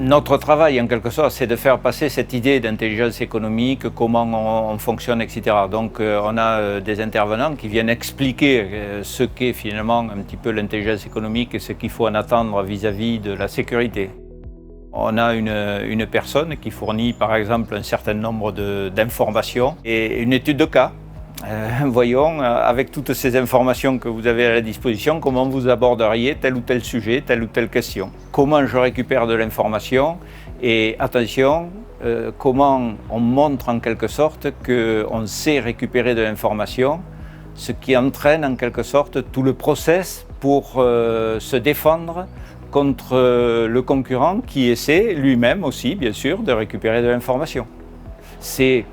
Notre travail, en quelque sorte, c'est de faire passer cette idée d'intelligence économique, comment on fonctionne, etc. Donc, on a des intervenants qui viennent expliquer ce qu'est finalement un petit peu l'intelligence économique et ce qu'il faut en attendre vis-à-vis de la sécurité. On a une personne qui fournit, par exemple, un certain nombre d'informations et une étude de cas. Voyons, avec toutes ces informations que vous avez à la disposition, comment vous aborderiez tel ou tel sujet, telle ou telle question. Comment je récupère de l'information et, attention, comment on montre en quelque sorte qu'on sait récupérer de l'information, ce qui entraîne en quelque sorte tout le process pour se défendre contre le concurrent qui essaie lui-même aussi, bien sûr, de récupérer de l'information. C'est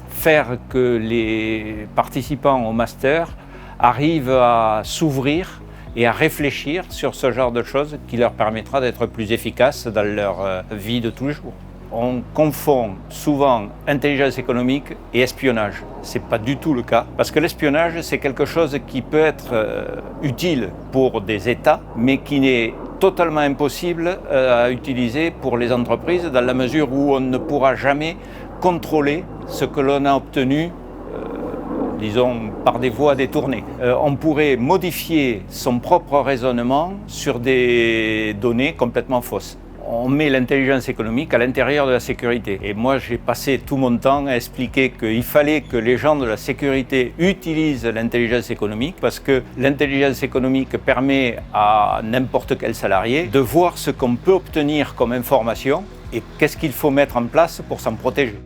faire que les participants au master arrivent à s'ouvrir et à réfléchir sur ce genre de choses qui leur permettra d'être plus efficaces dans leur vie de tous les jours. On confond souvent intelligence économique et espionnage. Ce n'est pas du tout le cas, parce que l'espionnage, c'est quelque chose qui peut être utile pour des États, mais qui n'est totalement impossible à utiliser pour les entreprises, dans la mesure où on ne pourra jamais contrôler ce que l'on a obtenu, disons, par des voies détournées. On pourrait modifier son propre raisonnement sur des données complètement fausses. On met l'intelligence économique à l'intérieur de la sécurité. Et moi, j'ai passé tout mon temps à expliquer qu'il fallait que les gens de la sécurité utilisent l'intelligence économique, parce que l'intelligence économique permet à n'importe quel salarié de voir ce qu'on peut obtenir comme information et qu'est-ce qu'il faut mettre en place pour s'en protéger.